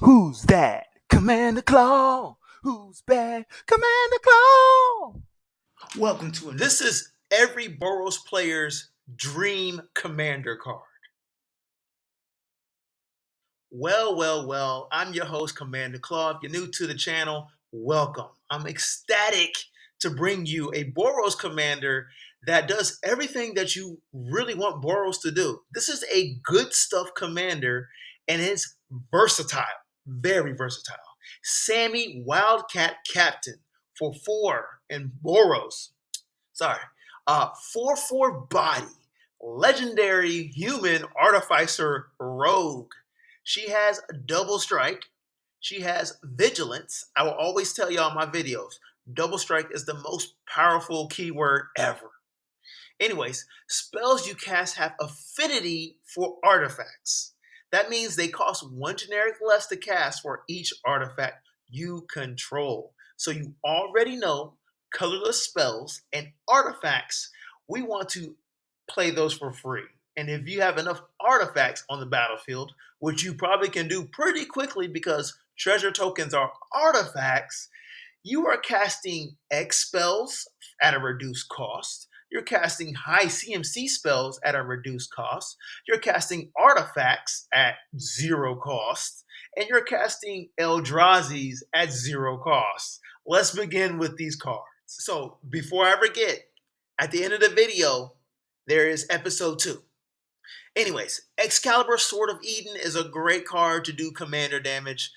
Who's that? Commander Claw. Who's bad? Commander Claw. Welcome to it. This is every Boros player's dream commander card. Well, I'm your host, Commander Claw. If you're new to the channel, welcome. I'm ecstatic to bring you a Boros commander that does everything that you really want Boros to do. This is a good stuff commander, and it's versatile, very versatile. Sami Wildcat Captain for 4 and Boros. Sorry. 4/4 body. Legendary human artificer rogue. She has double strike. She has vigilance. I will always tell y'all in my videos, double strike is the most powerful keyword ever. Anyways, spells you cast have affinity for artifacts. That means they cost 1 generic less to cast for each artifact you control. So you already know colorless spells and artifacts, we want to play those for free. And if you have enough artifacts on the battlefield, which you probably can do pretty quickly because treasure tokens are artifacts, you are casting X spells at a reduced cost. You're casting high CMC spells at a reduced cost. You're casting artifacts at 0 cost. And you're casting Eldrazi's at 0 cost. Let's begin with these cards. So before I forget, at the end of the video, there is episode 2. Anyways, Excalibur Sword of Eden is a great card to do commander damage.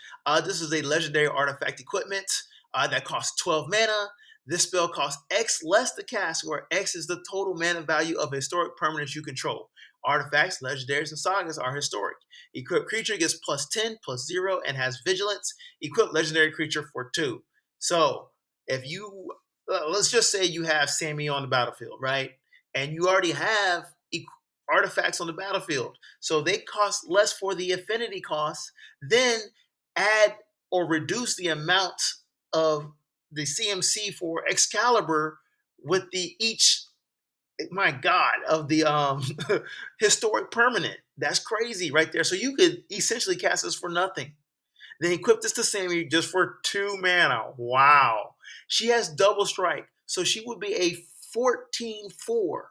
This is a legendary artifact equipment that costs 12 mana. This spell costs X less to cast, where X is the total mana value of historic permanents you control. Artifacts, legendaries, and sagas are historic. Equipped creature gets +10, +0, and has vigilance. Equipped legendary creature for 2. So, if you, let's just say you have Sami on the battlefield, right? And you already have artifacts on the battlefield. So they cost less for the affinity cost, then add or reduce the amount of the CMC for Excalibur with the each, my God, of the historic permanent. That's crazy right there. So you could essentially cast this for nothing. Then equip this to Sami just for 2 mana. Wow. She has double strike. So she would be a 14/4.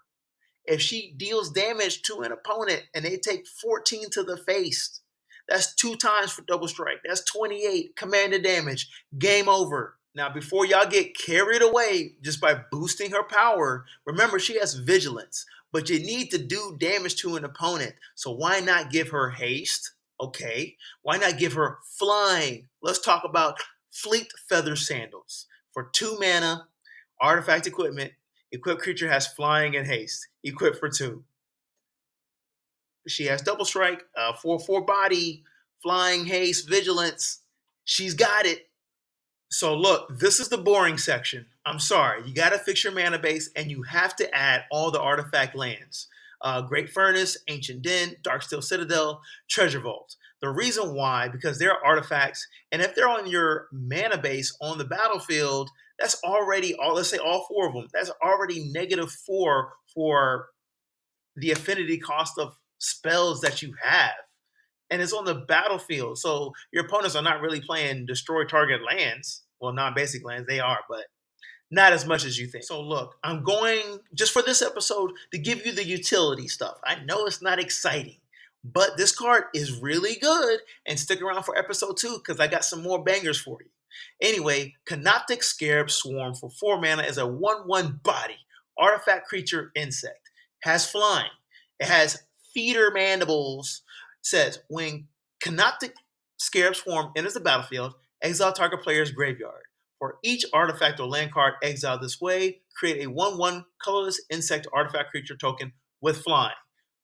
If she deals damage to an opponent and they take 14 to the face, that's 2 times for double strike. That's 28 commanded damage. Game over. Now, before y'all get carried away just by boosting her power, remember she has vigilance, but you need to do damage to an opponent. So why not give her haste? Okay. Why not give her flying? Let's talk about Fleet Feather Sandals. For 2 mana, artifact equipment, equipped creature has flying and haste. Equipped for 2. She has double strike, 4/4 body, flying, haste, vigilance. She's got it. So look, this is the boring section. I'm sorry. You got to fix your mana base, and you have to add all the artifact lands. Great Furnace, Ancient Den, Darksteel Citadel, Treasure Vault. The reason why, because they're artifacts, and if they're on your mana base on the battlefield, that's already all. Let's say all 4 of them. That's already -4 for the affinity cost of spells that you have, and it's on the battlefield. So your opponents are not really playing destroy target lands. Well, non-basic lands they are, but not as much as you think. So look, I'm going just for this episode to give you the utility stuff. I know it's not exciting, but this card is really good, and stick around for episode 2 because I got some more bangers for you. Anyway, Canoptic Scarab Swarm for 4 mana is a 1/1 body artifact creature insect. Has flying. It has feeder mandibles. Says when Canoptic Scarab Swarm enters the battlefield, exile target player's graveyard. For each artifact or land card exiled this way, create a 1/1 colorless insect artifact creature token with flying.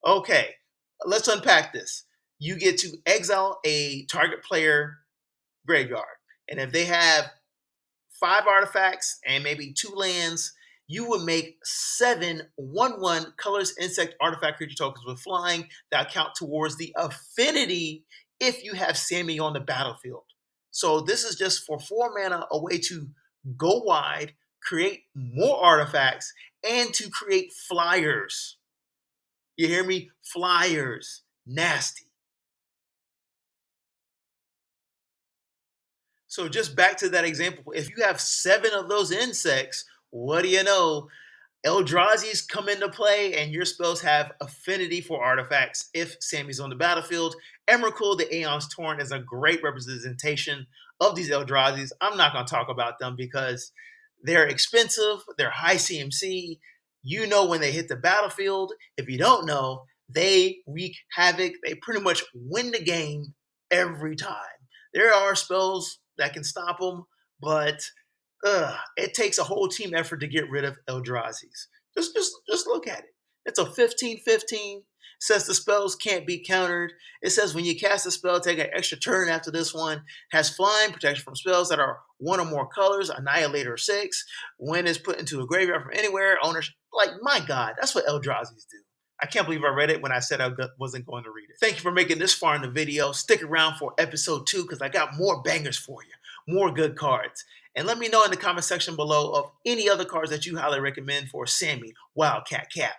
Okay, let's unpack this. You get to exile a target player graveyard. And if they have 5 artifacts and maybe 2 lands, you would make 7 1/1 colorless insect artifact creature tokens with flying that count towards the affinity if you have Sami on the battlefield. So this is just for 4 mana, a way to go wide, create more artifacts, and to create flyers. You hear me? Flyers. Nasty. So just back to that example, if you have 7 of those insects, what do you know? Eldrazi's come into play, and your spells have affinity for artifacts if Sami's on the battlefield. Emrakul, the Aeon's Torrent, is a great representation of these Eldrazi's. I'm not going to talk about them because they're expensive, they're high CMC. You know when they hit the battlefield. If you don't know, they wreak havoc. They pretty much win the game every time. There are spells that can stop them, but it takes a whole team effort to get rid of Eldrazi's. Just look at it. It's a 15/15. Says the spells can't be countered. It says when you cast a spell, take an extra turn after this one. Has flying, protection from spells that are 1 or more colors, Annihilator 6. When it's put into a graveyard from anywhere, owners, like, my God, that's what Eldrazi's do. I can't believe I read it when I said I wasn't going to read it. Thank you for making this far in the video. Stick around for episode 2 because I got more bangers for you, more good cards. And let me know in the comment section below of any other cards that you highly recommend for Sami Wildcat Cap.